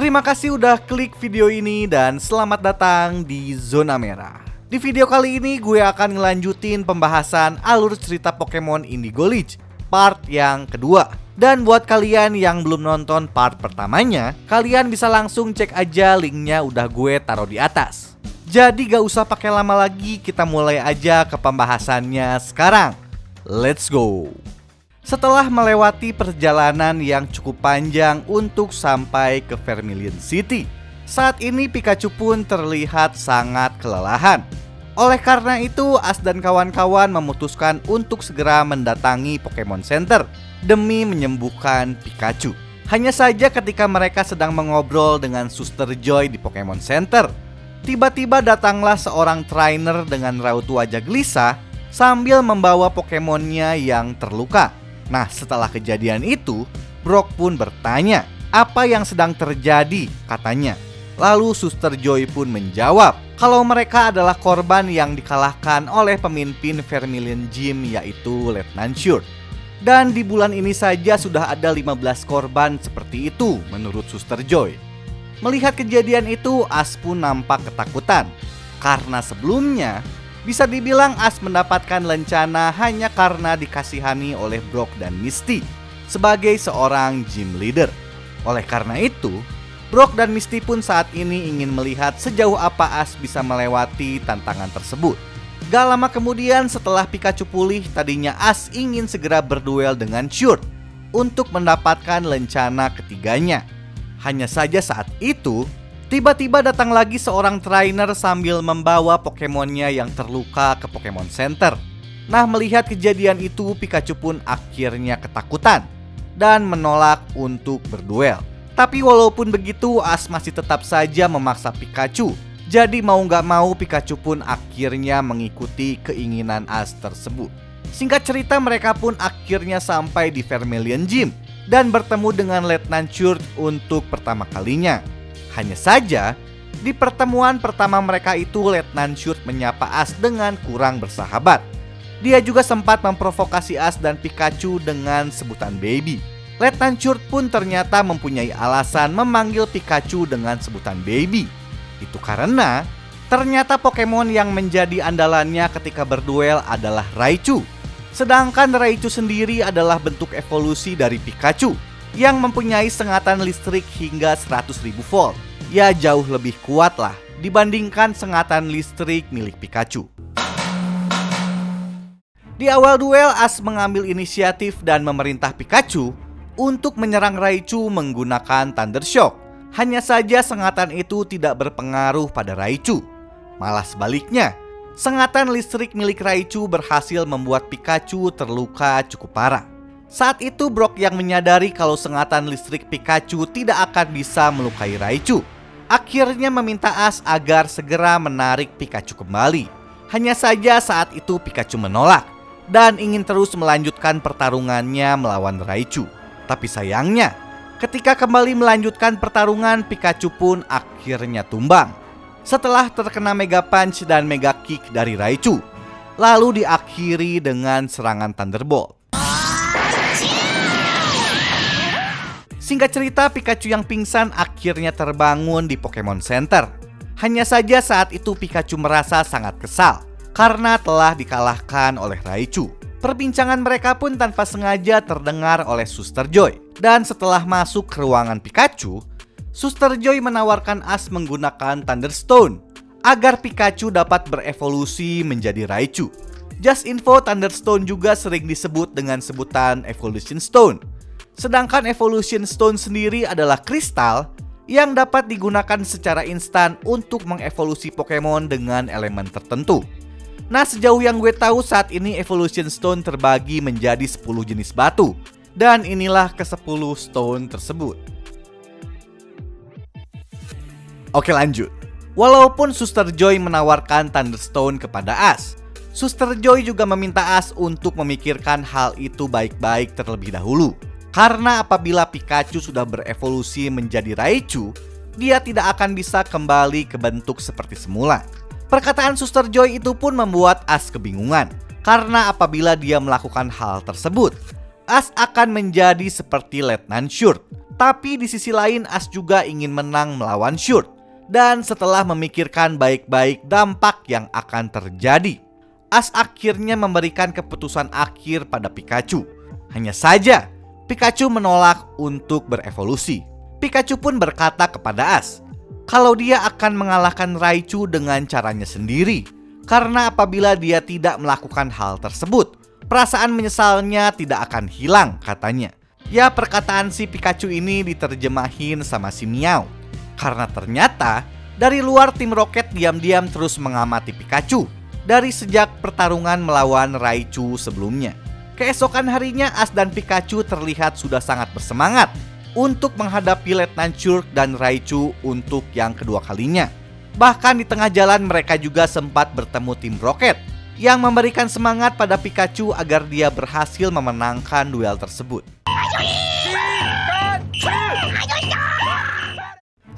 Terima kasih udah klik video ini dan selamat datang di Zona Merah. Di video kali ini gue akan ngelanjutin pembahasan alur cerita Pokemon Indigo Leaf part yang kedua. Dan buat kalian yang belum nonton part pertamanya, kalian bisa langsung cek aja linknya udah gue taruh di atas. Jadi gak usah pakai lama lagi, kita mulai aja ke pembahasannya sekarang. Let's go! Setelah melewati perjalanan yang cukup panjang untuk sampai ke Vermilion City, saat ini Pikachu pun terlihat sangat kelelahan. Oleh karena itu, Ash dan kawan-kawan memutuskan untuk segera mendatangi Pokemon Center demi menyembuhkan Pikachu. Hanya saja ketika mereka sedang mengobrol dengan Suster Joy di Pokemon Center, tiba-tiba datanglah seorang trainer dengan raut wajah gelisah sambil membawa Pokemonnya yang terluka. Nah, setelah kejadian itu, Brock pun bertanya apa yang sedang terjadi, katanya. Lalu Suster Joy pun menjawab kalau mereka adalah korban yang dikalahkan oleh pemimpin Vermilion Gym, yaitu Letnan Shurt. Dan di bulan ini saja sudah ada 15 korban seperti itu menurut Suster Joy. Melihat kejadian itu, Ash pun nampak ketakutan karena sebelumnya bisa dibilang Ash mendapatkan lencana hanya karena dikasihani oleh Brock dan Misty sebagai seorang gym leader. Oleh karena itu, Brock dan Misty pun saat ini ingin melihat sejauh apa Ash bisa melewati tantangan tersebut. Gak lama kemudian setelah Pikachu pulih, tadinya Ash ingin segera berduel dengan Shurt untuk mendapatkan lencana ketiganya. Hanya saja saat itu, tiba-tiba datang lagi seorang trainer sambil membawa Pokemonnya yang terluka ke Pokemon Center. Nah, melihat kejadian itu, Pikachu pun akhirnya ketakutan dan menolak untuk berduel. Tapi walaupun begitu, Ash masih tetap saja memaksa Pikachu. Jadi mau gak mau, Pikachu pun akhirnya mengikuti keinginan Ash tersebut. Singkat cerita, mereka pun akhirnya sampai di Vermilion Gym dan bertemu dengan Letnan Shurt untuk pertama kalinya. Hanya saja, di pertemuan pertama mereka itu Letnan Shurt menyapa Ash dengan kurang bersahabat. Dia juga sempat memprovokasi Ash dan Pikachu dengan sebutan baby. Letnan Shurt pun ternyata mempunyai alasan memanggil Pikachu dengan sebutan baby. Itu karena ternyata Pokemon yang menjadi andalannya ketika berduel adalah Raichu. Sedangkan Raichu sendiri adalah bentuk evolusi dari Pikachu yang mempunyai sengatan listrik hingga 100.000 volt. Ya, jauh lebih kuat lah dibandingkan sengatan listrik milik Pikachu. Di awal duel, Ash mengambil inisiatif dan memerintah Pikachu untuk menyerang Raichu menggunakan Thunder Shock. Hanya saja sengatan itu tidak berpengaruh pada Raichu. Malah sebaliknya, sengatan listrik milik Raichu berhasil membuat Pikachu terluka cukup parah. Saat itu Brock yang menyadari kalau sengatan listrik Pikachu tidak akan bisa melukai Raichu, akhirnya meminta Ash agar segera menarik Pikachu kembali. Hanya saja saat itu Pikachu menolak dan ingin terus melanjutkan pertarungannya melawan Raichu. Tapi sayangnya, ketika kembali melanjutkan pertarungan, Pikachu pun akhirnya tumbang setelah terkena Mega Punch dan Mega Kick dari Raichu, lalu diakhiri dengan serangan Thunderbolt. Singkat cerita, Pikachu yang pingsan akhirnya terbangun di Pokemon Center. Hanya saja saat itu Pikachu merasa sangat kesal karena telah dikalahkan oleh Raichu. Perbincangan mereka pun tanpa sengaja terdengar oleh Suster Joy. Dan setelah masuk ke ruangan Pikachu, Suster Joy menawarkan Ash menggunakan Thunderstone agar Pikachu dapat berevolusi menjadi Raichu. Just info, Thunderstone juga sering disebut dengan sebutan Evolution Stone. Sedangkan Evolution Stone sendiri adalah kristal yang dapat digunakan secara instan untuk mengevolusi Pokemon dengan elemen tertentu. Nah, sejauh yang gue tahu saat ini Evolution Stone terbagi menjadi 10 jenis batu. Dan inilah ke-10 stone tersebut. Oke, lanjut. Walaupun Suster Joy menawarkan Thunderstone kepada Ash, Suster Joy juga meminta Ash untuk memikirkan hal itu baik-baik terlebih dahulu. Karena apabila Pikachu sudah berevolusi menjadi Raichu, dia tidak akan bisa kembali ke bentuk seperti semula. Perkataan Suster Joy itu pun membuat Ash kebingungan. Karena apabila dia melakukan hal tersebut, Ash akan menjadi seperti Letnan Shurt. Tapi di sisi lain Ash juga ingin menang melawan Sword. Dan setelah memikirkan baik-baik dampak yang akan terjadi, Ash akhirnya memberikan keputusan akhir pada Pikachu. Hanya saja Pikachu menolak untuk berevolusi. Pikachu pun berkata kepada Ash kalau dia akan mengalahkan Raichu dengan caranya sendiri. Karena apabila dia tidak melakukan hal tersebut, perasaan menyesalnya tidak akan hilang, katanya. Ya, perkataan si Pikachu ini diterjemahin sama si Meow. Karena ternyata dari luar tim Rocket diam-diam terus mengamati Pikachu dari sejak pertarungan melawan Raichu sebelumnya. Keesokan harinya Ash dan Pikachu terlihat sudah sangat bersemangat untuk menghadapi Letnan Shurk dan Raichu untuk yang kedua kalinya. Bahkan di tengah jalan mereka juga sempat bertemu tim Rocket yang memberikan semangat pada Pikachu agar dia berhasil memenangkan duel tersebut.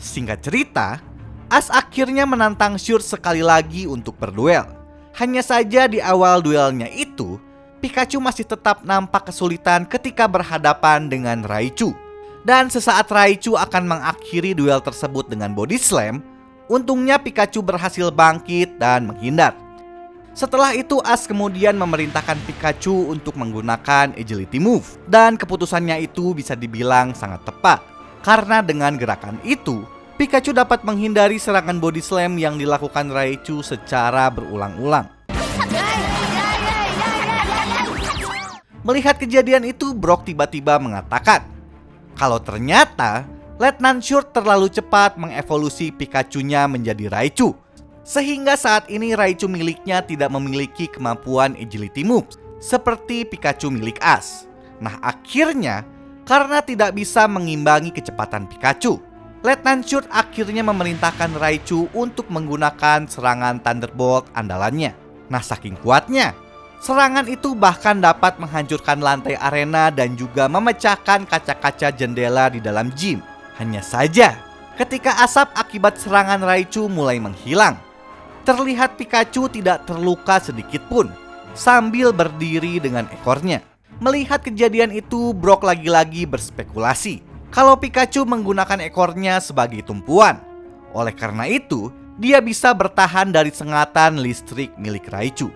Singkat cerita, Ash akhirnya menantang Shurk sekali lagi untuk berduel. Hanya saja di awal duelnya itu, Pikachu masih tetap nampak kesulitan ketika berhadapan dengan Raichu. Dan sesaat Raichu akan mengakhiri duel tersebut dengan body slam, untungnya Pikachu berhasil bangkit dan menghindar. Setelah itu Ash kemudian memerintahkan Pikachu untuk menggunakan agility move. Dan keputusannya itu bisa dibilang sangat tepat. Karena dengan gerakan itu, Pikachu dapat menghindari serangan body slam yang dilakukan Raichu secara berulang-ulang. Melihat kejadian itu, Brock tiba-tiba mengatakan kalau ternyata Letnan Shurk terlalu cepat mengevolusi Pikachu-nya menjadi Raichu, sehingga saat ini Raichu miliknya tidak memiliki kemampuan agility moves seperti Pikachu milik Ash. Nah, akhirnya karena tidak bisa mengimbangi kecepatan Pikachu, Letnan Shurk akhirnya memerintahkan Raichu untuk menggunakan serangan Thunderbolt andalannya. Nah, saking kuatnya, serangan itu bahkan dapat menghancurkan lantai arena dan juga memecahkan kaca-kaca jendela di dalam gym. Hanya saja, ketika asap akibat serangan Raichu mulai menghilang, terlihat Pikachu tidak terluka sedikit pun sambil berdiri dengan ekornya. Melihat kejadian itu, Brock lagi-lagi berspekulasi kalau Pikachu menggunakan ekornya sebagai tumpuan. Oleh karena itu, dia bisa bertahan dari sengatan listrik milik Raichu.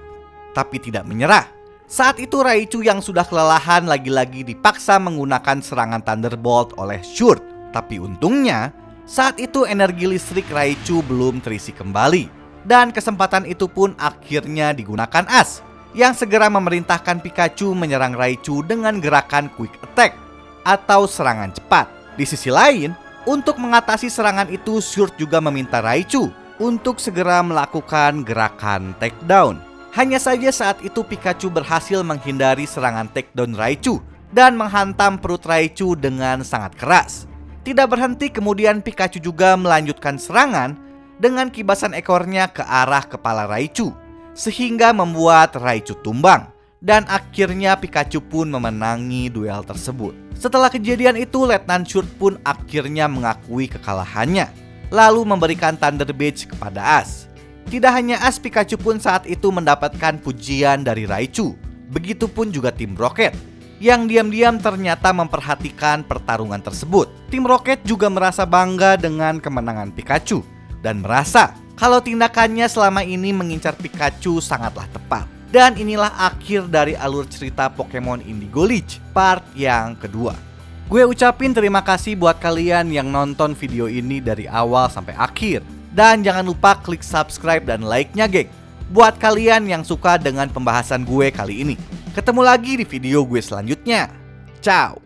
Tapi tidak menyerah. Saat itu Raichu yang sudah kelelahan lagi-lagi dipaksa menggunakan serangan Thunderbolt oleh Shurk. Tapi untungnya, saat itu energi listrik Raichu belum terisi kembali. Dan kesempatan itu pun akhirnya digunakan Ash, yang segera memerintahkan Pikachu menyerang Raichu dengan gerakan Quick Attack atau serangan cepat. Di sisi lain, untuk mengatasi serangan itu, Shurk juga meminta Raichu untuk segera melakukan gerakan takedown. Hanya saja saat itu Pikachu berhasil menghindari serangan takedown Raichu dan menghantam perut Raichu dengan sangat keras. Tidak berhenti, kemudian Pikachu juga melanjutkan serangan dengan kibasan ekornya ke arah kepala Raichu, sehingga membuat Raichu tumbang. Dan akhirnya Pikachu pun memenangi duel tersebut. Setelah kejadian itu, Letnan Shurk pun akhirnya mengakui kekalahannya, lalu memberikan Thunder Badge kepada Ash. Tidak hanya Ash, Pikachu pun saat itu mendapatkan pujian dari Raichu. Begitupun juga tim Rocket, yang diam-diam ternyata memperhatikan pertarungan tersebut. Tim Rocket juga merasa bangga dengan kemenangan Pikachu dan merasa kalau tindakannya selama ini mengincar Pikachu sangatlah tepat. Dan inilah akhir dari alur cerita Pokemon Indigo League part yang kedua. Gue ucapin terima kasih buat kalian yang nonton video ini dari awal sampai akhir. Dan jangan lupa klik subscribe dan like-nya, geng, buat kalian yang suka dengan pembahasan gue kali ini. Ketemu lagi di video gue selanjutnya. Ciao.